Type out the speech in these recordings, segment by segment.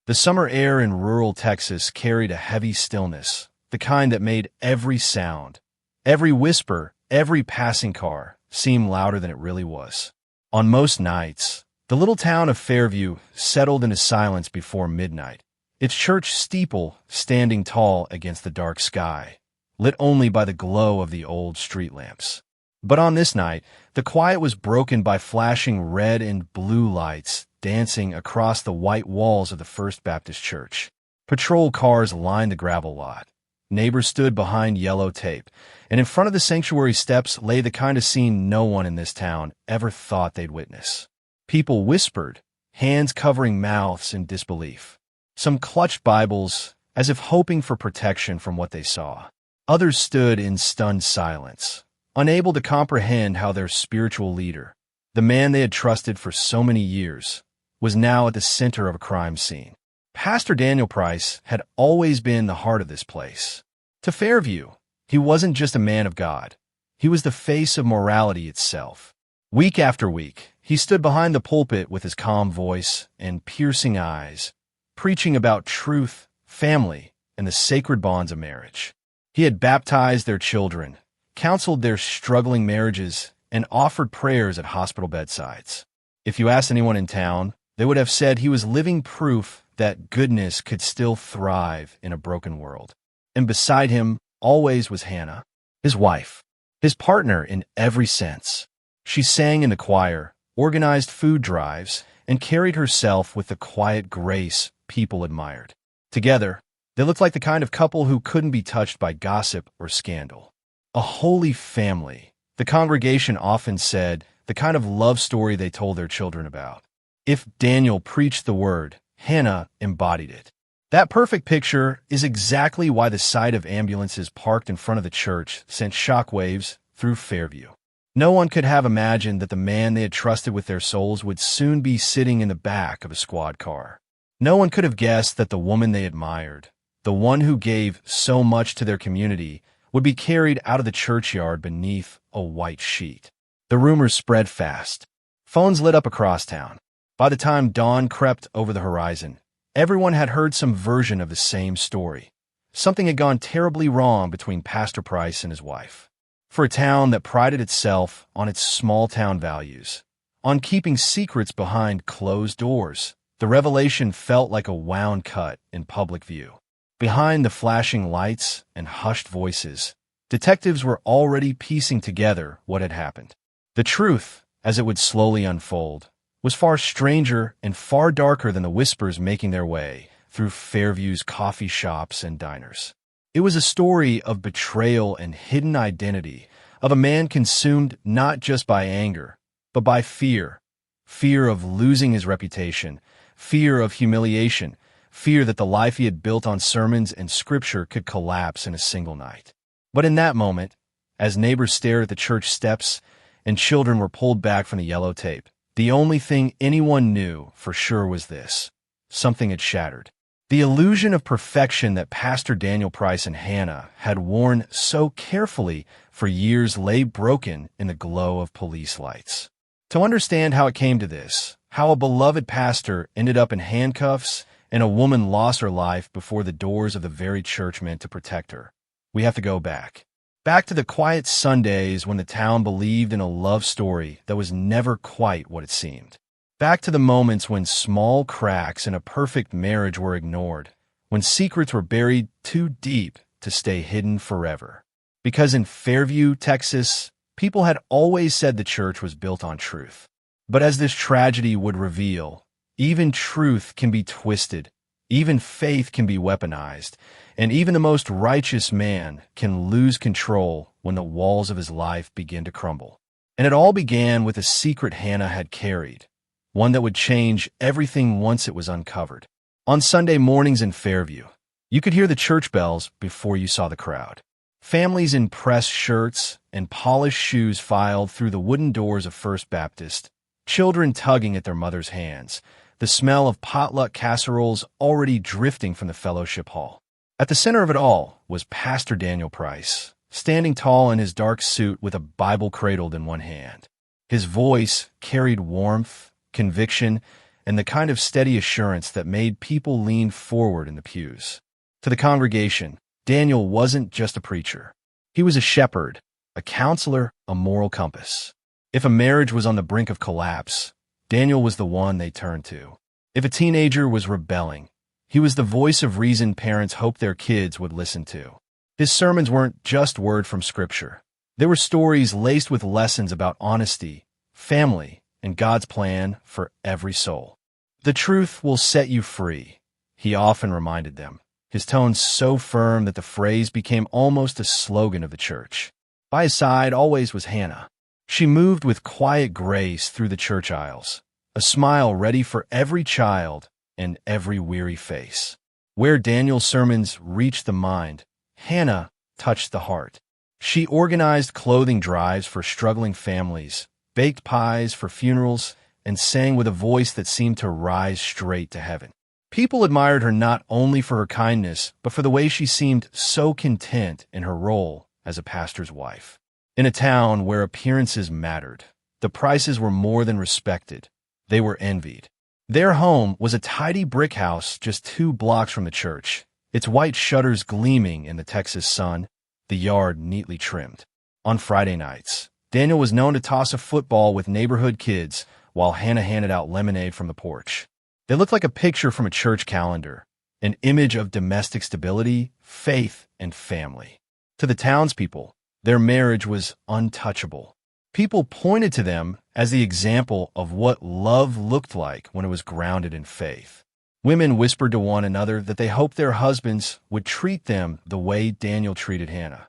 The summer air in rural Texas carried a heavy stillness, the kind that made every sound, every whisper, every passing car seem louder than it really was. On most nights, the little town of Fairview settled into silence before midnight, its church steeple standing tall against the dark sky, lit only by the glow of the old street lamps. But on this night, the quiet was broken by flashing red and blue lights dancing across the white walls of the First Baptist Church. Patrol cars lined the gravel lot. Neighbors stood behind yellow tape, and in front of the sanctuary steps lay the kind of scene no one in this town ever thought they'd witness. People whispered, hands covering mouths in disbelief. Some clutched Bibles, as if hoping for protection from what they saw. Others stood in stunned silence, unable to comprehend how their spiritual leader, the man they had trusted for so many years, was now at the center of a crime scene. Pastor Daniel Price had always been the heart of this place. To Fairview, he wasn't just a man of God. He was the face of morality itself. Week after week, he stood behind the pulpit with his calm voice and piercing eyes, preaching about truth, family, and the sacred bonds of marriage. He had baptized their children, counseled their struggling marriages, and offered prayers at hospital bedsides. If you asked anyone in town, they would have said he was living proof that goodness could still thrive in a broken world. And beside him always was Hannah, his wife, his partner in every sense. She sang in the choir, organized food drives, and carried herself with the quiet grace people admired. Together, they looked like the kind of couple who couldn't be touched by gossip or scandal. A holy family, the congregation often said, the kind of love story they told their children about. If Daniel preached the word, Hannah embodied it. That perfect picture is exactly why the sight of ambulances parked in front of the church sent shockwaves through Fairview. No one could have imagined that the man they had trusted with their souls would soon be sitting in the back of a squad car. No one could have guessed that the woman they admired, the one who gave so much to their community, would be carried out of the churchyard beneath a white sheet. The rumors spread fast. Phones lit up across town. By the time dawn crept over the horizon, everyone had heard some version of the same story. Something had gone terribly wrong between Pastor Price and his wife. For a town that prided itself on its small-town values, on keeping secrets behind closed doors, the revelation felt like a wound cut in public view. Behind the flashing lights and hushed voices, detectives were already piecing together what had happened. The truth, as it would slowly unfold, was far stranger and far darker than the whispers making their way through Fairview's coffee shops and diners. It was a story of betrayal and hidden identity, of a man consumed not just by anger, but by fear. Fear of losing his reputation, fear of humiliation, fear that the life he had built on sermons and scripture could collapse in a single night. But in that moment, as neighbors stared at the church steps and children were pulled back from the yellow tape, the only thing anyone knew for sure was this: something had shattered. The illusion of perfection that Pastor Daniel Price and Hannah had worn so carefully for years lay broken in the glow of police lights. To understand how it came to this, how a beloved pastor ended up in handcuffs and a woman lost her life before the doors of the very church meant to protect her, we have to go back. Back to the quiet Sundays when the town believed in a love story that was never quite what it seemed. Back to the moments when small cracks in a perfect marriage were ignored, when secrets were buried too deep to stay hidden forever. Because in Fairview, Texas, people had always said the church was built on truth. But as this tragedy would reveal, even truth can be twisted, even faith can be weaponized, and even the most righteous man can lose control when the walls of his life begin to crumble. And it all began with a secret Hannah had carried, one that would change everything once it was uncovered. On Sunday mornings in Fairview, you could hear the church bells before you saw the crowd. Families in pressed shirts and polished shoes filed through the wooden doors of First Baptist, children tugging at their mothers' hands, the smell of potluck casseroles already drifting from the fellowship hall. At the center of it all was Pastor Daniel Price, standing tall in his dark suit with a Bible cradled in one hand. His voice carried warmth, conviction, and the kind of steady assurance that made people lean forward in the pews. To the congregation, Daniel wasn't just a preacher. He was a shepherd, a counselor, a moral compass. If a marriage was on the brink of collapse, Daniel was the one they turned to. If a teenager was rebelling, he was the voice of reason parents hoped their kids would listen to. His sermons weren't just word from Scripture. They were stories laced with lessons about honesty, family, and God's plan for every soul. The truth will set you free, he often reminded them, his tone so firm that the phrase became almost a slogan of the church. By his side always was Hannah. She moved with quiet grace through the church aisles, a smile ready for every child and every weary face. Where Daniel's sermons reached the mind, Hannah touched the heart. She organized clothing drives for struggling families, baked pies for funerals, and sang with a voice that seemed to rise straight to heaven. People admired her not only for her kindness, but for the way she seemed so content in her role as a pastor's wife. In a town where appearances mattered, the Prices were more than respected. They were envied. Their home was a tidy brick house just 2 blocks from the church, its white shutters gleaming in the Texas sun, the yard neatly trimmed. On Friday nights, Daniel was known to toss a football with neighborhood kids while Hannah handed out lemonade from the porch. They looked like a picture from a church calendar, an image of domestic stability, faith, and family. To the townspeople, their marriage was untouchable. People pointed to them as the example of what love looked like when it was grounded in faith. Women whispered to one another that they hoped their husbands would treat them the way Daniel treated Hannah,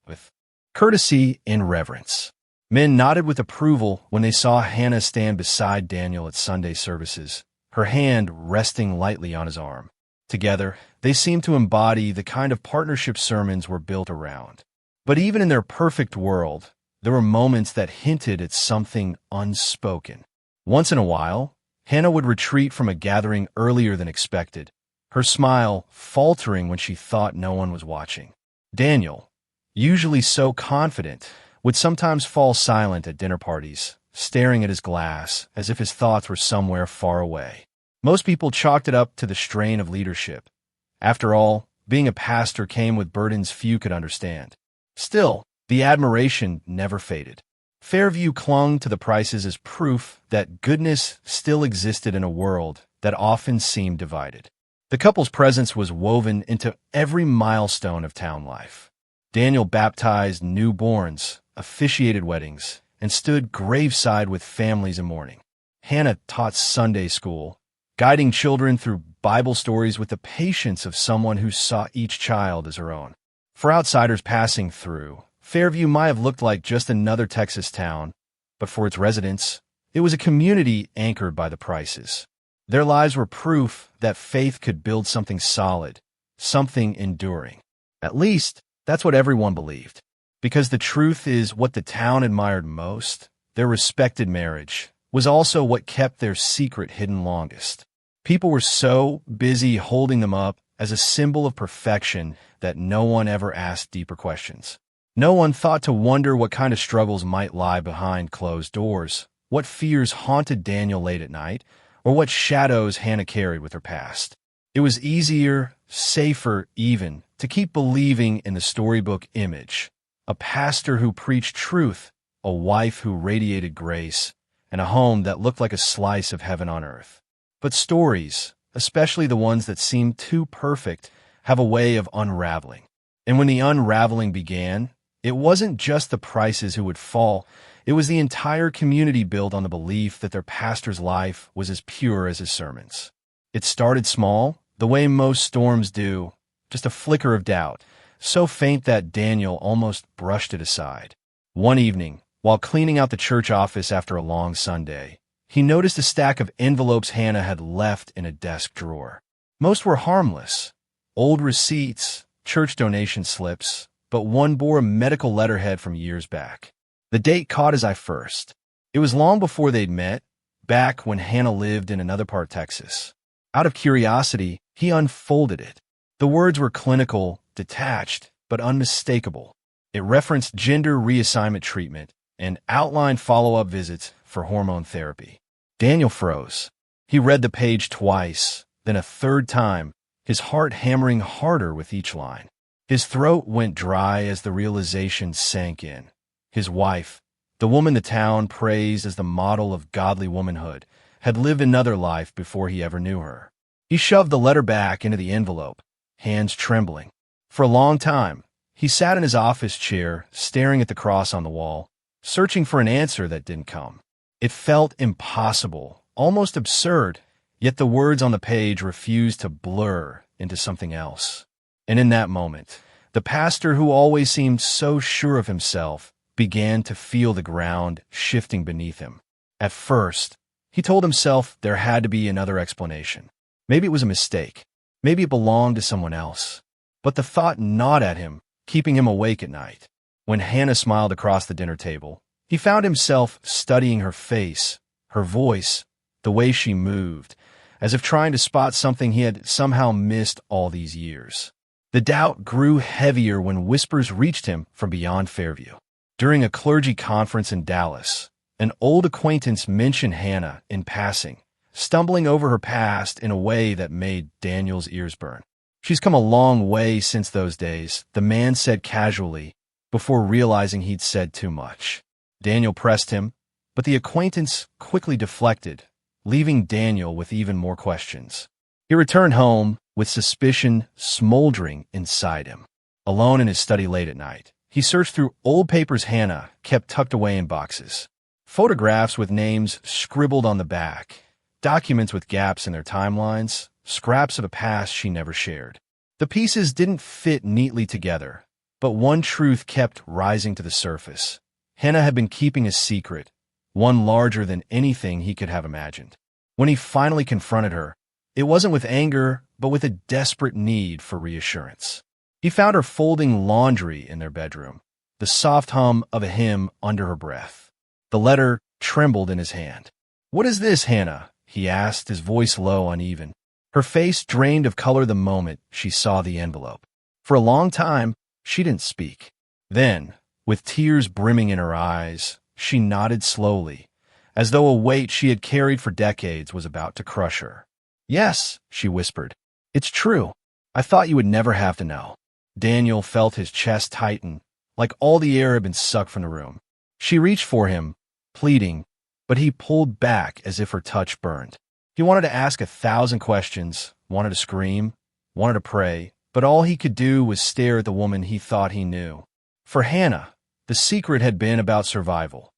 with courtesy and reverence. Men nodded with approval when they saw Hannah stand beside Daniel at Sunday services, her hand resting lightly on his arm. Together, they seemed to embody the kind of partnership sermons were built around. But even in their perfect world, there were moments that hinted at something unspoken. Once in a while, Hannah would retreat from a gathering earlier than expected, her smile faltering when she thought no one was watching. Daniel, usually so confident, would sometimes fall silent at dinner parties, staring at his glass as if his thoughts were somewhere far away. Most people chalked it up to the strain of leadership. After all, being a pastor came with burdens few could understand. Still, the admiration never faded. Fairview clung to the Prices as proof that goodness still existed in a world that often seemed divided. The couple's presence was woven into every milestone of town life. Daniel baptized newborns, officiated weddings, and stood graveside with families in mourning. Hannah taught Sunday school, guiding children through Bible stories with the patience of someone who saw each child as her own. For outsiders passing through, Fairview might have looked like just another Texas town, but for its residents, it was a community anchored by the Prices. Their lives were proof that faith could build something solid, something enduring. At least, that's what everyone believed. Because the truth is what the town admired most, their respected marriage was also what kept their secret hidden longest. People were so busy holding them up as a symbol of perfection that no one ever asked deeper questions. No one thought to wonder what kind of struggles might lie behind closed doors, what fears haunted Daniel late at night, or what shadows Hannah carried with her past. It was easier, safer even, to keep believing in the storybook image. A pastor who preached truth, a wife who radiated grace, and a home that looked like a slice of heaven on earth. But stories, especially the ones that seem too perfect, have a way of unraveling. And when the unraveling began, it wasn't just the Prices who would fall. It was the entire community built on the belief that their pastor's life was as pure as his sermons. It started small, the way most storms do, just a flicker of doubt, so faint that Daniel almost brushed it aside. One evening, while cleaning out the church office after a long Sunday, he noticed a stack of envelopes Hannah had left in a desk drawer. Most were harmless, old receipts, church donation slips, but one bore a medical letterhead from years back. The date caught his eye first. It was long before they'd met, back when Hannah lived in another part of Texas. Out of curiosity, he unfolded it. The words were clinical, detached, but unmistakable. It referenced gender reassignment treatment and outlined follow-up visits for hormone therapy. Daniel froze. He read the page twice, then a third time, his heart hammering harder with each line. His throat went dry as the realization sank in. His wife, the woman the town praised as the model of godly womanhood, had lived another life before he ever knew her. He shoved the letter back into the envelope, hands trembling. For a long time, he sat in his office chair, staring at the cross on the wall, searching for an answer that didn't come. It felt impossible, almost absurd, yet the words on the page refused to blur into something else. And in that moment, the pastor who always seemed so sure of himself began to feel the ground shifting beneath him. At first, he told himself there had to be another explanation. Maybe it was a mistake. Maybe it belonged to someone else. But the thought gnawed at him, keeping him awake at night. When Hannah smiled across the dinner table, he found himself studying her face, her voice, the way she moved, as if trying to spot something he had somehow missed all these years. The doubt grew heavier when whispers reached him from beyond Fairview. During a clergy conference in Dallas, an old acquaintance mentioned Hannah in passing, stumbling over her past in a way that made Daniel's ears burn. "She's come a long way since those days," the man said casually, before realizing he'd said too much. Daniel pressed him, but the acquaintance quickly deflected, leaving Daniel with even more questions. He returned home with suspicion smoldering inside him. Alone in his study late at night, he searched through old papers Hannah kept tucked away in boxes. Photographs with names scribbled on the back, documents with gaps in their timelines, scraps of a past she never shared. The pieces didn't fit neatly together, but one truth kept rising to the surface. Hannah had been keeping a secret, one larger than anything he could have imagined. When he finally confronted her, it wasn't with anger, but with a desperate need for reassurance. He found her folding laundry in their bedroom, the soft hum of a hymn under her breath. The letter trembled in his hand. "What is this, Hannah?" he asked, his voice low, uneven. Her face drained of color the moment she saw the envelope. For a long time, she didn't speak. Then, with tears brimming in her eyes, she nodded slowly, as though a weight she had carried for decades was about to crush her. "Yes," she whispered. "It's true. I thought you would never have to know." Daniel felt his chest tighten, like all the air had been sucked from the room. She reached for him, pleading, but he pulled back as if her touch burned. He wanted to ask 1,000 questions, wanted to scream, wanted to pray, but all he could do was stare at the woman he thought he knew. For Hannah, the secret had been about survival,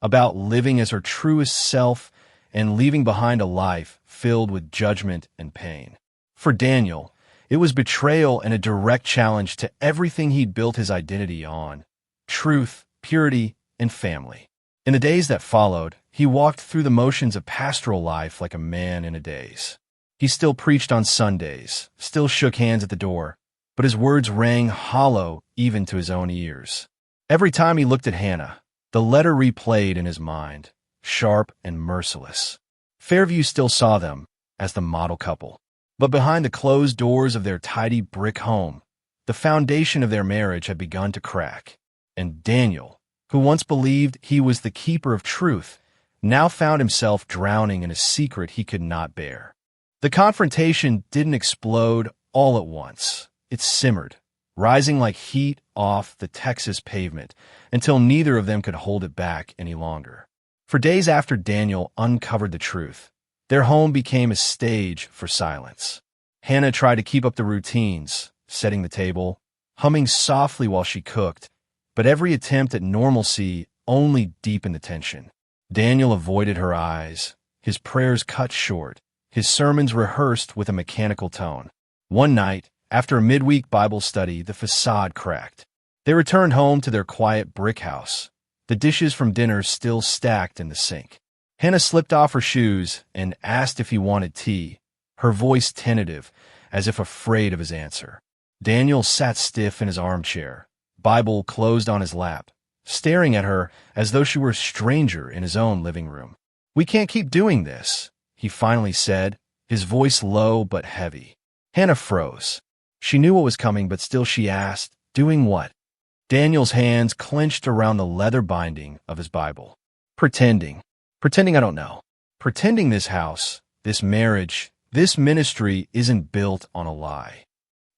about living as her truest self and leaving behind a life filled with judgment and pain. For Daniel, it was betrayal and a direct challenge to everything he'd built his identity on: truth, purity, and family. In the days that followed, he walked through the motions of pastoral life like a man in a daze. He still preached on Sundays, still shook hands at the door, but his words rang hollow even to his own ears. Every time he looked at Hannah, the letter replayed in his mind, sharp and merciless. Fairview still saw them as the model couple, but behind the closed doors of their tidy brick home, the foundation of their marriage had begun to crack, and Daniel, who once believed he was the keeper of truth, now found himself drowning in a secret he could not bear. The confrontation didn't explode all at once. It simmered, rising like heat off the Texas pavement, until neither of them could hold it back any longer. For days after Daniel uncovered the truth, their home became a stage for silence. Hannah tried to keep up the routines, setting the table, humming softly while she cooked, but every attempt at normalcy only deepened the tension. Daniel avoided her eyes, his prayers cut short, his sermons rehearsed with a mechanical tone. One night, after a midweek Bible study, the facade cracked. They returned home to their quiet brick house, the dishes from dinner still stacked in the sink. Hannah slipped off her shoes and asked if he wanted tea, her voice tentative, as if afraid of his answer. Daniel sat stiff in his armchair, Bible closed on his lap, staring at her as though she were a stranger in his own living room. "We can't keep doing this," he finally said, his voice low but heavy. Hannah froze. She knew what was coming, but still she asked, "Doing what?" Daniel's hands clenched around the leather binding of his Bible. Pretending. Pretending I don't know. Pretending this this marriage, this ministry isn't built on a lie.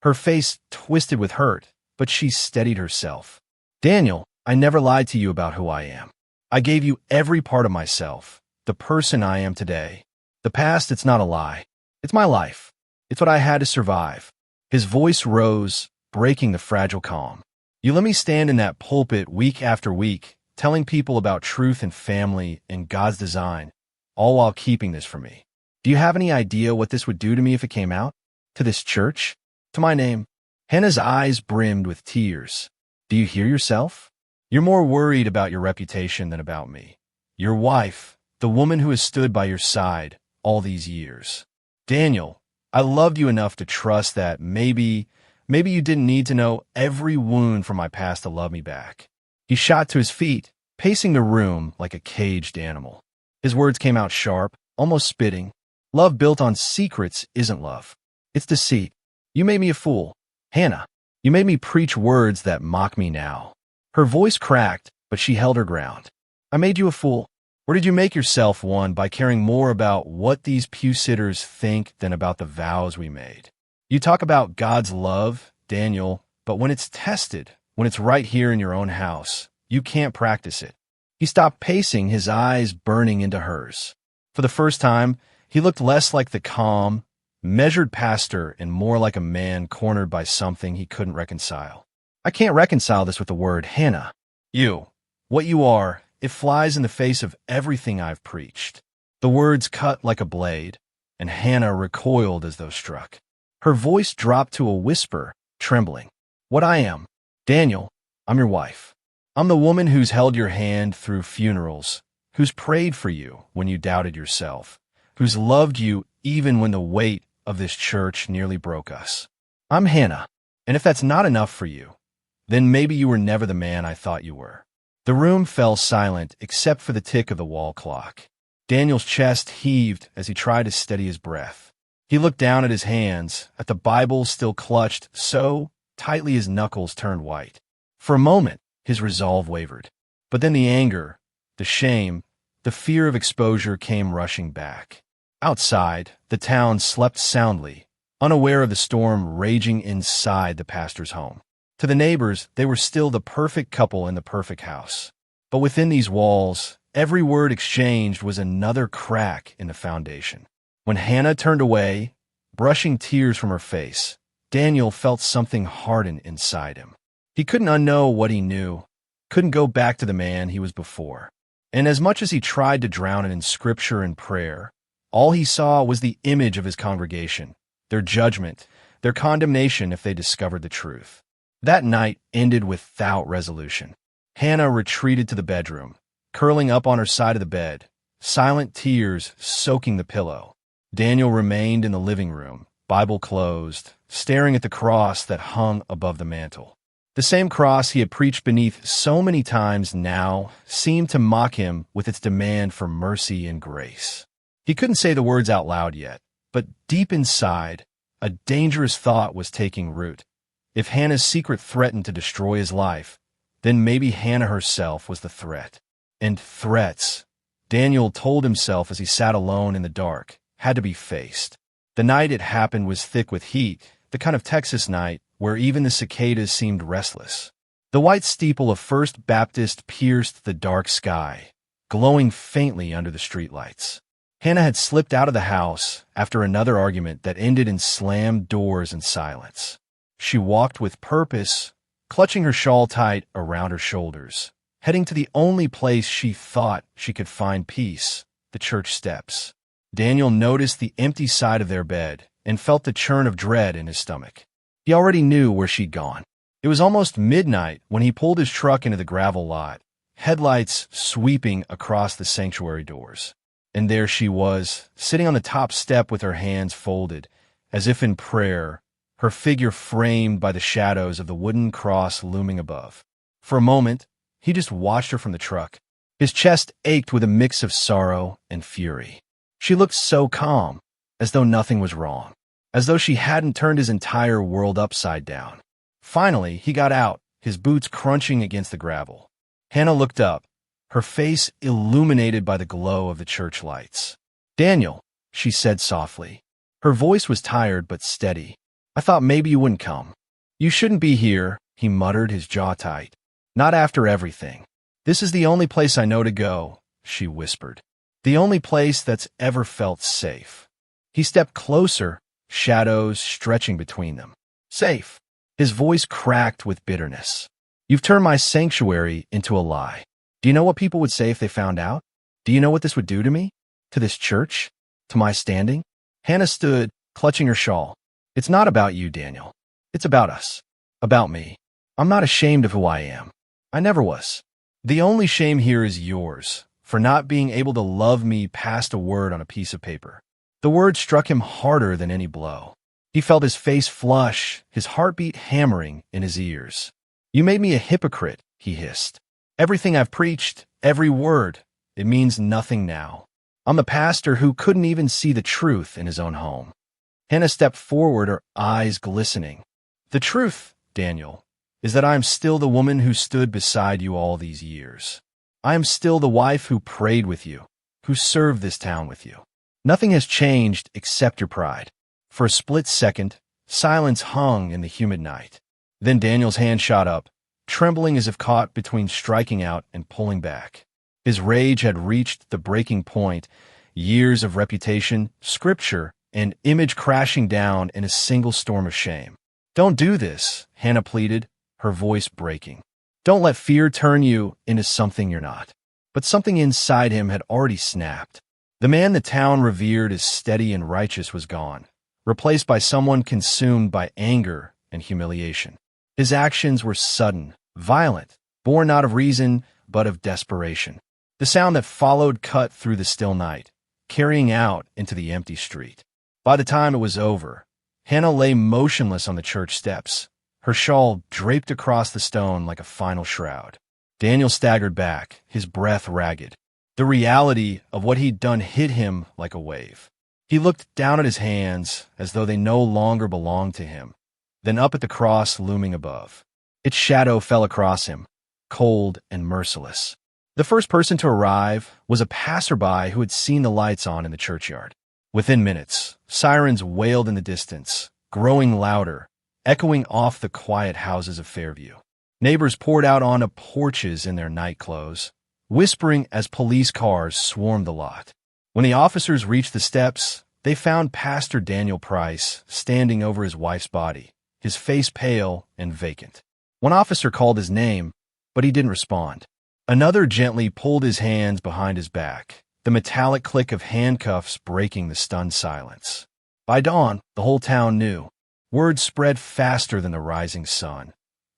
Her face twisted with hurt, but she steadied herself. Daniel, I never lied to you about who I am. I gave you every part of myself, the person I am today. The past, it's not a lie. It's my life. It's what I had to survive. His voice rose, breaking the fragile calm. You let me stand in that pulpit week after week, telling people about truth and family and God's design, all while keeping this from me. Do you have any idea what this would do to me if it came out? To this church? To my name? Hannah's eyes brimmed with tears. Do you hear yourself? You're more worried about your reputation than about me. Your wife, the woman who has stood by your side all these years. Daniel, I loved you enough to trust that maybe you didn't need to know every wound from my past to love me back. He shot to his feet, pacing the room like a caged animal. His words came out sharp, almost spitting. Love built on secrets isn't love. It's deceit. You made me a fool. Hannah, you made me preach words that mock me now. Her voice cracked, but she held her ground. I made you a fool. Or did you make yourself one by caring more about what these pew-sitters think than about the vows we made? You talk about God's love, Daniel, but when it's tested, when it's right here in your own house, you can't practice it. He stopped pacing, his eyes burning into hers. For the first time, he looked less like the calm, measured pastor and more like a man cornered by something he couldn't reconcile. I can't reconcile this with the word Hannah. You, what you are, it flies in the face of everything I've preached. The words cut like a blade, and Hannah recoiled as though struck. Her voice dropped to a whisper, trembling. What I am, Daniel, I'm your wife. I'm the woman who's held your hand through funerals, who's prayed for you when you doubted yourself, who's loved you even when the weight of this church nearly broke us. I'm Hannah, and if that's not enough for you, then maybe you were never the man I thought you were. The room fell silent except for the tick of the wall clock. Daniel's chest heaved as he tried to steady his breath. He looked down at his hands, at the Bible still clutched so tightly his knuckles turned white. For a moment, his resolve wavered. But then the anger, the shame, the fear of exposure came rushing back. Outside, the town slept soundly, unaware of the storm raging inside the pastor's home. To the neighbors, they were still the perfect couple in the perfect house. But within these walls, every word exchanged was another crack in the foundation. When Hannah turned away, brushing tears from her face, Daniel felt something harden inside him. He couldn't unknow what he knew, couldn't go back to the man he was before. And as much as he tried to drown it in scripture and prayer, all he saw was the image of his congregation, their judgment, their condemnation if they discovered the truth. That night ended without resolution. Hannah retreated to the bedroom, curling up on her side of the bed, silent tears soaking the pillow. Daniel remained in the living room, Bible closed, staring at the cross that hung above the mantel. The same cross he had preached beneath so many times now seemed to mock him with its demand for mercy and grace. He couldn't say the words out loud yet, but deep inside, a dangerous thought was taking root. If Hannah's secret threatened to destroy his life, then maybe Hannah herself was the threat. And threats, Daniel told himself as he sat alone in the dark, had to be faced. The night it happened was thick with heat, the kind of Texas night where even the cicadas seemed restless. The white steeple of First Baptist pierced the dark sky, glowing faintly under the streetlights. Hannah had slipped out of the house after another argument that ended in slammed doors and silence. She walked with purpose, clutching her shawl tight around her shoulders, heading to the only place she thought she could find peace, the church steps. Daniel noticed the empty side of their bed and felt the churn of dread in his stomach. He already knew where she'd gone. It was almost midnight when he pulled his truck into the gravel lot, headlights sweeping across the sanctuary doors. And there she was, sitting on the top step with her hands folded, as if in prayer, her figure framed by the shadows of the wooden cross looming above. For a moment, he just watched her from the truck. His chest ached with a mix of sorrow and fury. She looked so calm, as though nothing was wrong, as though she hadn't turned his entire world upside down. Finally, he got out, his boots crunching against the gravel. Hannah looked up, her face illuminated by the glow of the church lights. "Daniel, she said softly. Her voice was tired but steady. I thought maybe you wouldn't come. You shouldn't be here, he muttered, his jaw tight. Not after everything. This is the only place I know to go, she whispered. The only place that's ever felt safe. He stepped closer, shadows stretching between them. Safe. His voice cracked with bitterness. You've turned my sanctuary into a lie. Do you know what people would say if they found out? Do you know what this would do to me? To this church? To my standing? Hannah stood, clutching her shawl. It's not about you, Daniel. It's about us. About me. I'm not ashamed of who I am. I never was. The only shame here is yours, for not being able to love me past a word on a piece of paper. The word struck him harder than any blow. He felt his face flush, his heartbeat hammering in his ears. You made me a hypocrite, he hissed. Everything I've preached, every word, it means nothing now. I'm the pastor who couldn't even see the truth in his own home. Hannah stepped forward, her eyes glistening. The truth, Daniel, is that I am still the woman who stood beside you all these years. I am still the wife who prayed with you, who served this town with you. Nothing has changed except your pride. For a split second, silence hung in the humid night. Then Daniel's hand shot up, trembling as if caught between striking out and pulling back. His rage had reached the breaking point, years of reputation, scripture, and image crashing down in a single storm of shame. Don't do this, Hannah pleaded, her voice breaking. Don't let fear turn you into something you're not. But something inside him had already snapped. The man the town revered as steady and righteous was gone, replaced by someone consumed by anger and humiliation. His actions were sudden, violent, born not of reason, but of desperation. The sound that followed cut through the still night, carrying out into the empty street. By the time it was over, Hannah lay motionless on the church steps, her shawl draped across the stone like a final shroud. Daniel staggered back, his breath ragged. The reality of what he'd done hit him like a wave. He looked down at his hands as though they no longer belonged to him, then up at the cross looming above. Its shadow fell across him, cold and merciless. The first person to arrive was a passerby who had seen the lights on in the churchyard. Within minutes, sirens wailed in the distance, growing louder, echoing off the quiet houses of Fairview. Neighbors poured out onto porches in their night clothes, whispering as police cars swarmed the lot. When the officers reached the steps, they found Pastor Daniel Price standing over his wife's body, his face pale and vacant. One officer called his name, but he didn't respond. Another gently pulled his hands behind his back, the metallic click of handcuffs breaking the stunned silence. By dawn, the whole town knew. Word spread faster than the rising sun.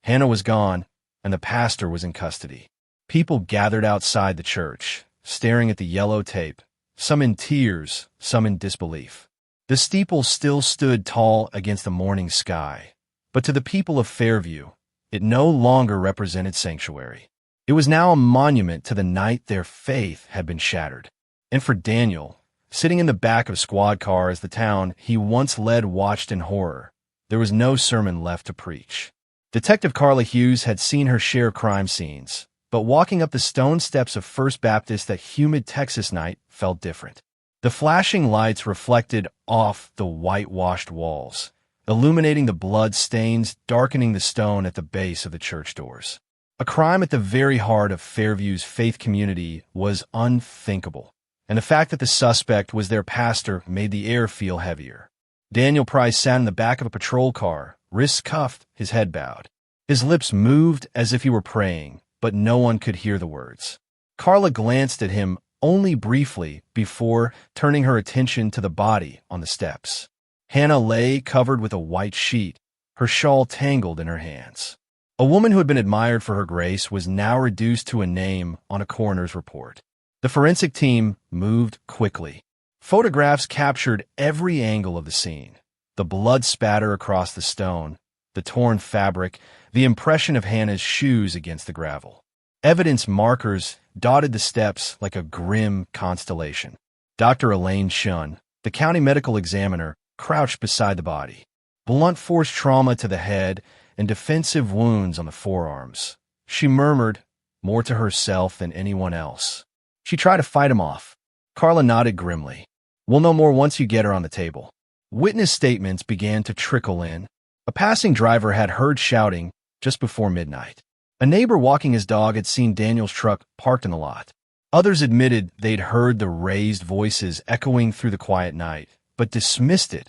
Hannah was gone, and the pastor was in custody. People gathered outside the church, staring at the yellow tape, some in tears, some in disbelief. The steeple still stood tall against the morning sky, but to the people of Fairview, it no longer represented sanctuary. It was now a monument to the night their faith had been shattered. And for Daniel, sitting in the back of squad car as the town he once led watched in horror, there was no sermon left to preach. Detective Carla Hughes had seen her share of crime scenes, but walking up the stone steps of First Baptist that humid Texas night felt different. The flashing lights reflected off the whitewashed walls, illuminating the blood stains darkening the stone at the base of the church doors. A crime at the very heart of Fairview's faith community was unthinkable, and the fact that the suspect was their pastor made the air feel heavier. Daniel Price sat in the back of a patrol car, wrists cuffed, his head bowed. His lips moved as if he were praying, but no one could hear the words. Carla glanced at him only briefly before turning her attention to the body on the steps. Hannah lay covered with a white sheet, her shawl tangled in her hands. A woman who had been admired for her grace was now reduced to a name on a coroner's report. The forensic team moved quickly. Photographs captured every angle of the scene. The blood spatter across the stone, the torn fabric, the impression of Hannah's shoes against the gravel. Evidence markers dotted the steps like a grim constellation. Dr. Elaine Shunn, the county medical examiner, crouched beside the body. Blunt force trauma to the head and defensive wounds on the forearms. She murmured, more to herself than anyone else. She tried to fight him off. Carla nodded grimly. We'll know more once you get her on the table. Witness statements began to trickle in. A passing driver had heard shouting just before midnight. A neighbor walking his dog had seen Daniel's truck parked in the lot. Others admitted they'd heard the raised voices echoing through the quiet night, but dismissed it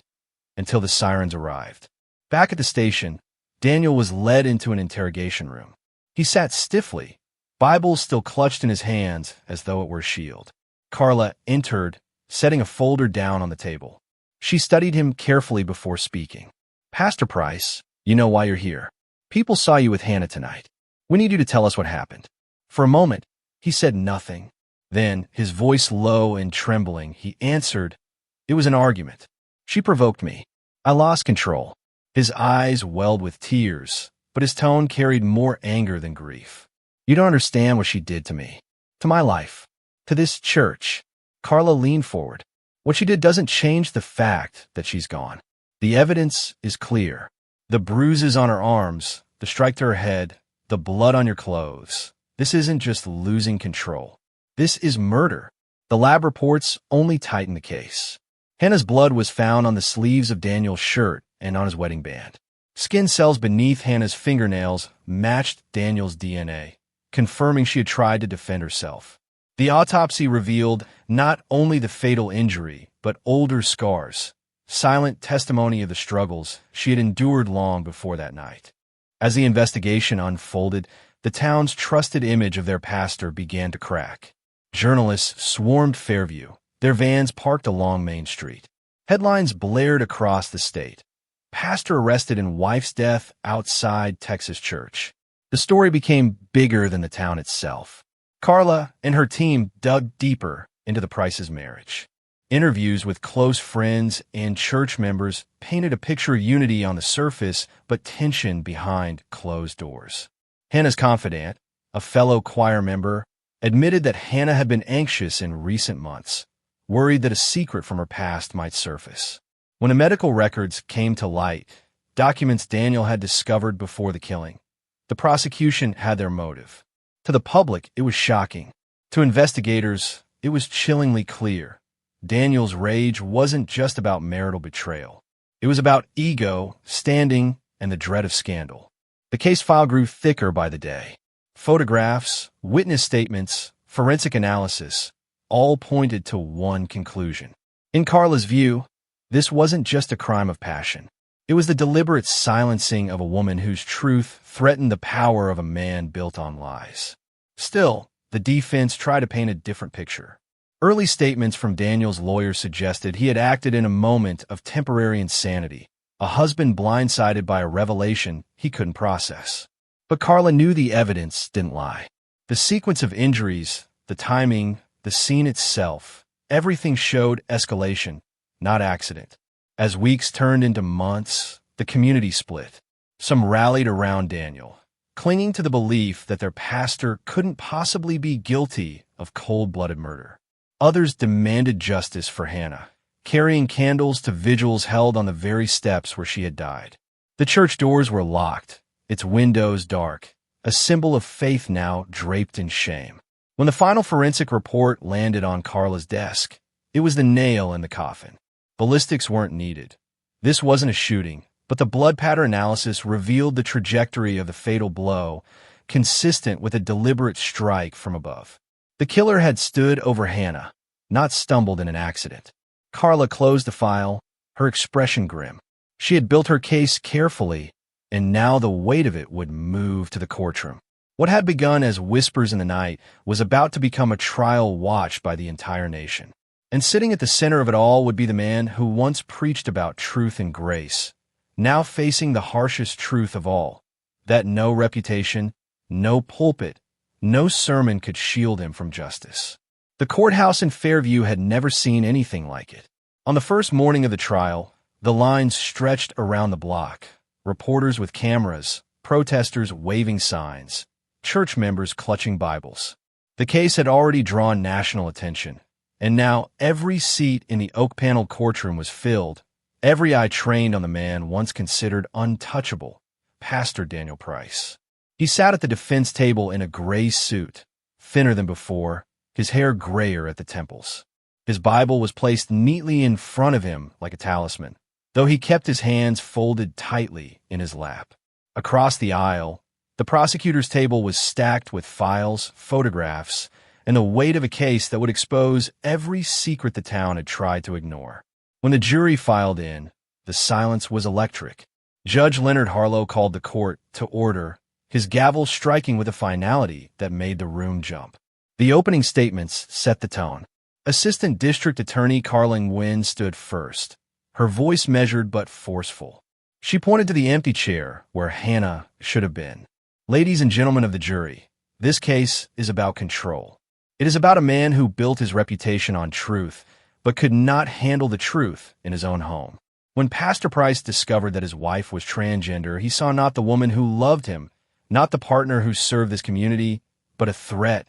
until the sirens arrived. Back at the station, Daniel was led into an interrogation room. He sat stiffly, Bible still clutched in his hands as though it were a shield. Carla entered, setting a folder down on the table. She studied him carefully before speaking. "Pastor Price, you know why you're here. People saw you with Hannah tonight. We need you to tell us what happened." For a moment, he said nothing. Then, his voice low and trembling, he answered, "It was an argument. She provoked me. I lost control." His eyes welled with tears, but his tone carried more anger than grief. "You don't understand what she did to me, to my life, to this church." Carla leaned forward. "What she did doesn't change the fact that she's gone. The evidence is clear. The bruises on her arms, the strike to her head, the blood on your clothes. This isn't just losing control. This is murder." The lab reports only tighten the case. Hannah's blood was found on the sleeves of Daniel's shirt and on his wedding band. Skin cells beneath Hannah's fingernails matched Daniel's DNA, confirming she had tried to defend herself. The autopsy revealed not only the fatal injury, but older scars, silent testimony of the struggles she had endured long before that night. As the investigation unfolded, the town's trusted image of their pastor began to crack. Journalists swarmed Fairview, their vans parked along Main Street. Headlines blared across the state. "Pastor arrested in wife's death outside Texas church." The story became bigger than the town itself. Carla and her team dug deeper into the Price's marriage. Interviews with close friends and church members painted a picture of unity on the surface, but tension behind closed doors. Hannah's confidant, a fellow choir member, admitted that Hannah had been anxious in recent months, worried that a secret from her past might surface. When the medical records came to light, documents Daniel had discovered before the killing, the prosecution had their motive. To the public, it was shocking. To investigators, it was chillingly clear. Daniel's rage wasn't just about marital betrayal. It was about ego, standing, and the dread of scandal. The case file grew thicker by the day. Photographs, witness statements, forensic analysis, all pointed to one conclusion. In Carla's view, this wasn't just a crime of passion. It was the deliberate silencing of a woman whose truth threatened the power of a man built on lies. Still, the defense tried to paint a different picture. Early statements from Daniel's lawyer suggested he had acted in a moment of temporary insanity, a husband blindsided by a revelation he couldn't process. But Carla knew the evidence didn't lie. The sequence of injuries, the timing, the scene itself, everything showed escalation, not accident. As weeks turned into months, the community split. Some rallied around Daniel, clinging to the belief that their pastor couldn't possibly be guilty of cold-blooded murder. Others demanded justice for Hannah, carrying candles to vigils held on the very steps where she had died. The church doors were locked, its windows dark, a symbol of faith now draped in shame. When the final forensic report landed on Carla's desk, it was the nail in the coffin. Ballistics weren't needed. This wasn't a shooting, but the blood pattern analysis revealed the trajectory of the fatal blow, consistent with a deliberate strike from above. The killer had stood over Hannah, not stumbled in an accident. Carla closed the file, her expression grim. She had built her case carefully, and now the weight of it would move to the courtroom. What had begun as whispers in the night was about to become a trial watched by the entire nation. And sitting at the center of it all would be the man who once preached about truth and grace, now facing the harshest truth of all, that no reputation, no pulpit, no sermon could shield him from justice. The courthouse in Fairview had never seen anything like it. On the first morning of the trial, the lines stretched around the block, reporters with cameras, protesters waving signs, church members clutching Bibles. The case had already drawn national attention, and now every seat in the oak-paneled courtroom was filled, every eye trained on the man once considered untouchable, Pastor Daniel Price. He sat at the defense table in a gray suit, thinner than before, his hair grayer at the temples. His Bible was placed neatly in front of him like a talisman, though he kept his hands folded tightly in his lap. Across the aisle, the prosecutor's table was stacked with files, photographs, and the weight of a case that would expose every secret the town had tried to ignore. When the jury filed in, the silence was electric. Judge Leonard Harlow called the court to order, his gavel striking with a finality that made the room jump. The opening statements set the tone. Assistant District Attorney Carling Nguyen stood first, her voice measured but forceful. She pointed to the empty chair where Hannah should have been. Ladies and gentlemen of the jury, this case is about control. It is about a man who built his reputation on truth, but could not handle the truth in his own home. When Pastor Price discovered that his wife was transgender, he saw not the woman who loved him, not the partner who served his community, but a threat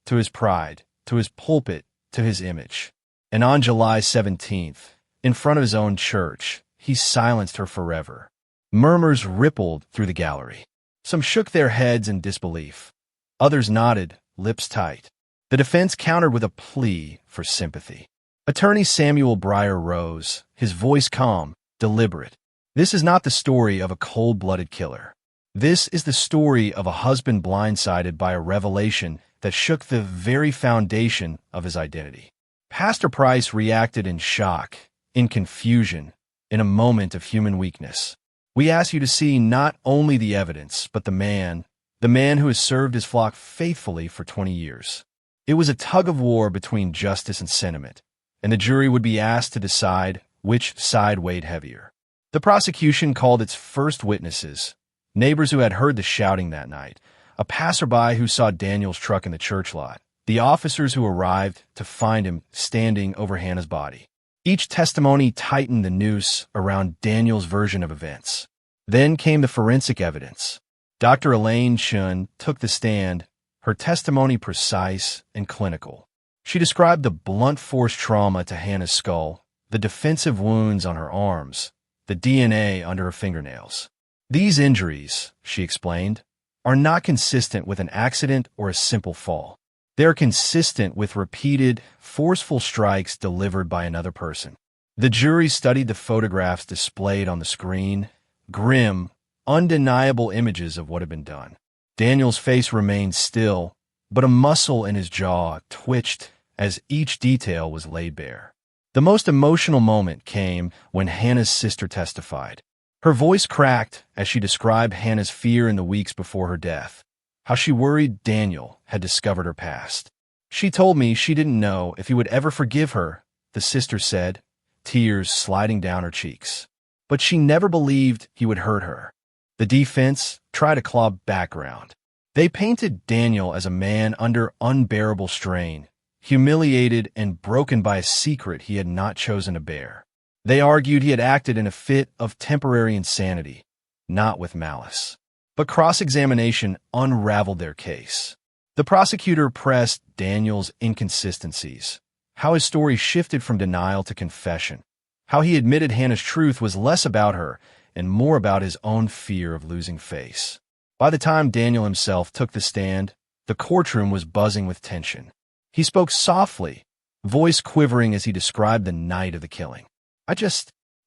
to his pride, to his pulpit, to his image. And on July 17th, in front of his own church, he silenced her forever. Murmurs rippled through the gallery. Some shook their heads in disbelief. Others nodded, lips tight. The defense countered with a plea for sympathy. Attorney Samuel Breyer rose, his voice calm, deliberate. This is not the story of a cold-blooded killer. This is the story of a husband blindsided by a revelation that shook the very foundation of his identity. Pastor Price reacted in shock, in confusion, in a moment of human weakness. We ask you to see not only the evidence, but the man who has served his flock faithfully for 20 years. It was a tug-of-war between justice and sentiment, and the jury would be asked to decide which side weighed heavier. The prosecution called its first witnesses, neighbors who had heard the shouting that night, a passerby who saw Daniel's truck in the church lot, the officers who arrived to find him standing over Hannah's body. Each testimony tightened the noose around Daniel's version of events. Then came the forensic evidence. Dr. Elaine Chun took the stand, her testimony precise and clinical. She described the blunt force trauma to Hannah's skull, the defensive wounds on her arms, the DNA under her fingernails. These injuries, she explained, are not consistent with an accident or a simple fall. They are consistent with repeated, forceful strikes delivered by another person. The jury studied the photographs displayed on the screen, grim, undeniable images of what had been done. Daniel's face remained still, but a muscle in his jaw twitched as each detail was laid bare. The most emotional moment came when Hannah's sister testified. Her voice cracked as she described Hannah's fear in the weeks before her death, how she worried Daniel had discovered her past. She told me she didn't know if he would ever forgive her, the sister said, tears sliding down her cheeks. But she never believed he would hurt her. The defense tried to claw background. They painted Daniel as a man under unbearable strain, humiliated and broken by a secret he had not chosen to bear. They argued he had acted in a fit of temporary insanity, not with malice. But cross-examination unraveled their case. The prosecutor pressed Daniel's inconsistencies, how his story shifted from denial to confession, how he admitted Hannah's truth was less about her and more about his own fear of losing face. By the time Daniel himself took the stand, the courtroom was buzzing with tension. He spoke softly, voice quivering as he described the night of the killing.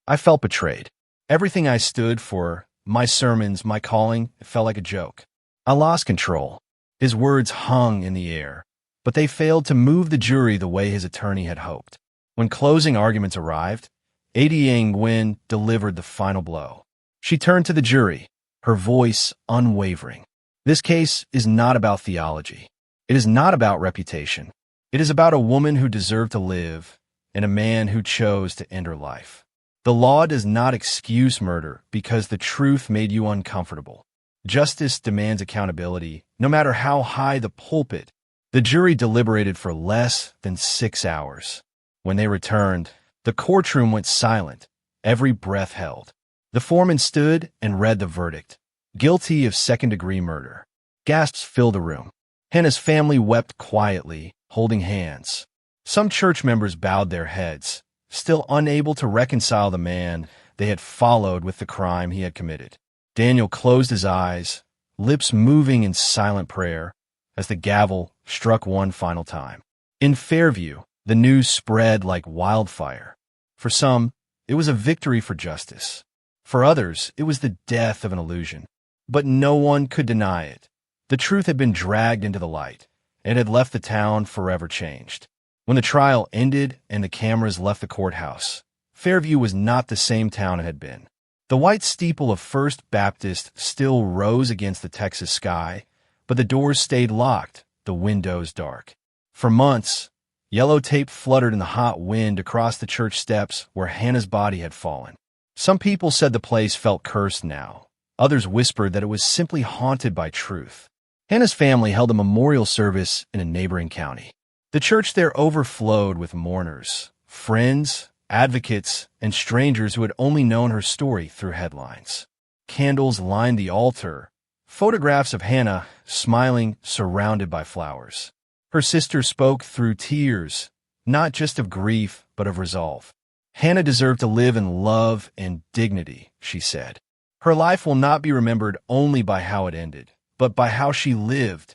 I felt betrayed. Everything I stood for, my sermons, my calling, it felt like a joke. I lost control. His words hung in the air, but they failed to move the jury the way his attorney had hoped. When closing arguments arrived, A.D. Nguyen delivered the final blow. She turned to the jury, her voice unwavering. This case is not about theology. It is not about reputation. It is about a woman who deserved to live and a man who chose to end her life. The law does not excuse murder because the truth made you uncomfortable. Justice demands accountability, no matter how high the pulpit. The jury deliberated for less than 6 hours. When they returned, the courtroom went silent, every breath held. The foreman stood and read the verdict. Guilty of second-degree murder. Gasps filled the room. Hannah's family wept quietly, holding hands. Some church members bowed their heads, still unable to reconcile the man they had followed with the crime he had committed. Daniel closed his eyes, lips moving in silent prayer, as the gavel struck one final time. In Fairview, The news spread like wildfire. For some, it was a victory for justice. For others, it was the death of an illusion. But no one could deny it. The truth had been dragged into the light, and had left the town forever changed. When the trial ended and the cameras left the courthouse, Fairview was not the same town it had been. The white steeple of First Baptist still rose against the Texas sky, but the doors stayed locked, the windows dark. For months, yellow tape fluttered in the hot wind across the church steps where Hannah's body had fallen. Some people said the place felt cursed now. Others whispered that it was simply haunted by truth. Hannah's family held a memorial service in a neighboring county. The church there overflowed with mourners, friends, advocates, and strangers who had only known her story through headlines. Candles lined the altar, photographs of Hannah smiling, surrounded by flowers. Her sister spoke through tears, not just of grief, but of resolve. Hannah deserved to live in love and dignity, she said. Her life will not be remembered only by how it ended, but by how she lived,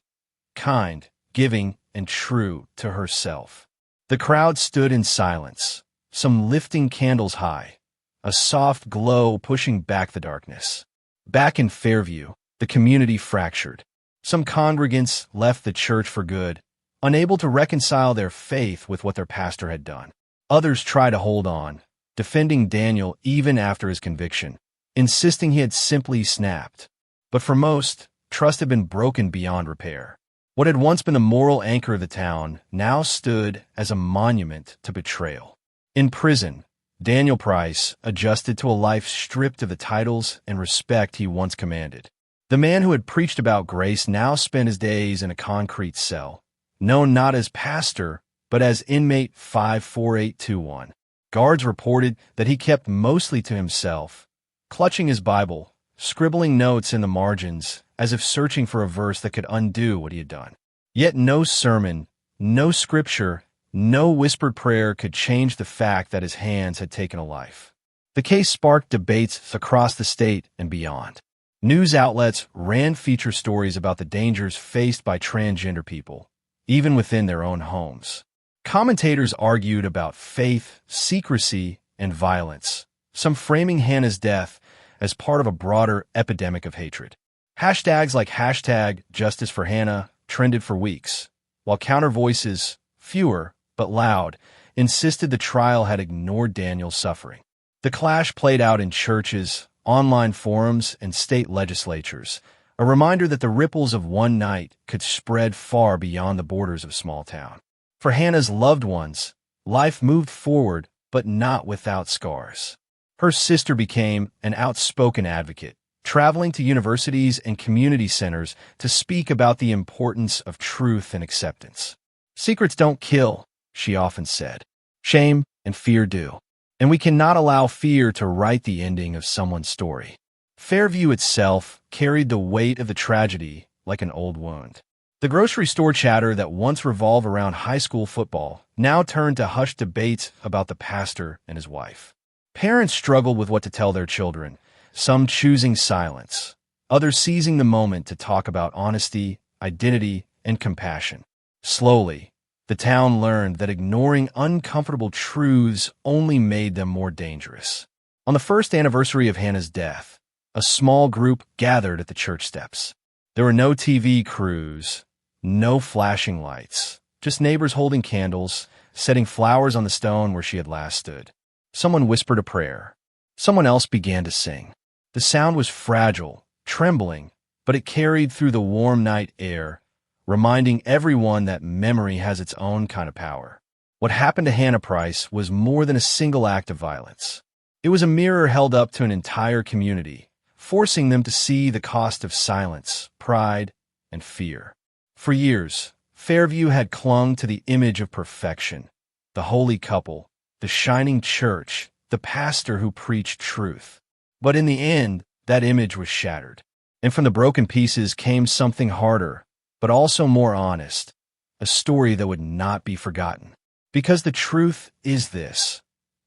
kind, giving, and true to herself. The crowd stood in silence, some lifting candles high, a soft glow pushing back the darkness. Back in Fairview, the community fractured. Some congregants left the church for good, unable to reconcile their faith with what their pastor had done. Others tried to hold on, defending Daniel even after his conviction, insisting he had simply snapped. But for most, trust had been broken beyond repair. What had once been the moral anchor of the town now stood as a monument to betrayal. In prison, Daniel Price adjusted to a life stripped of the titles and respect he once commanded. The man who had preached about grace now spent his days in a concrete cell, known not as pastor, but as inmate 54821. Guards reported that he kept mostly to himself, clutching his Bible, scribbling notes in the margins, as if searching for a verse that could undo what he had done. Yet no sermon, no scripture, no whispered prayer could change the fact that his hands had taken a life. The case sparked debates across the state and beyond. News outlets ran feature stories about the dangers faced by transgender people, even within their own homes. Commentators argued about faith, secrecy, and violence, some framing Hannah's death as part of a broader epidemic of hatred. Hashtags like #JusticeForHannah trended for weeks, while counter voices, fewer but loud, insisted the trial had ignored Daniel's suffering. The clash played out in churches, online forums, and state legislatures, a reminder that the ripples of one night could spread far beyond the borders of a small town. For Hannah's loved ones, life moved forward, but not without scars. Her sister became an outspoken advocate, traveling to universities and community centers to speak about the importance of truth and acceptance. Secrets don't kill, she often said. Shame and fear do. And we cannot allow fear to write the ending of someone's story. Fairview itself carried the weight of the tragedy like an old wound. The grocery store chatter that once revolved around high school football now turned to hushed debates about the pastor and his wife. Parents struggled with what to tell their children, some choosing silence, others seizing the moment to talk about honesty, identity, and compassion. Slowly, the town learned that ignoring uncomfortable truths only made them more dangerous. On the first anniversary of Hannah's death, a small group gathered at the church steps. There were no TV crews, no flashing lights, just neighbors holding candles, setting flowers on the stone where she had last stood. Someone whispered a prayer. Someone else began to sing. The sound was fragile, trembling, but it carried through the warm night air, reminding everyone that memory has its own kind of power. What happened to Hannah Price was more than a single act of violence. It was a mirror held up to an entire community, forcing them to see the cost of silence, pride, and fear. For years, Fairview had clung to the image of perfection, the holy couple, the shining church, the pastor who preached truth. But in the end, that image was shattered. And from the broken pieces came something harder, but also more honest, a story that would not be forgotten. Because the truth is this: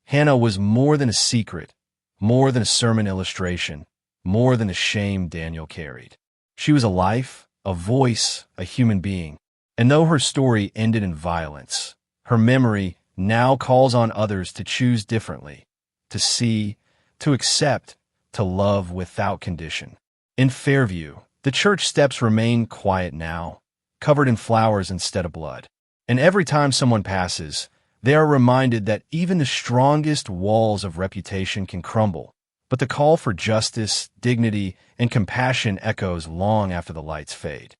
Hannah was more than a secret, more than a sermon illustration, more than a shame Daniel carried. She was a life, a voice, a human being. And though her story ended in violence, Her memory now calls on others to choose differently, to see, to accept, to love without condition. In Fairview, the church steps remain quiet now, covered in flowers instead of blood. And every time someone passes, they are reminded that even the strongest walls of reputation can crumble, but the call for justice, dignity, and compassion echoes long after the lights fade.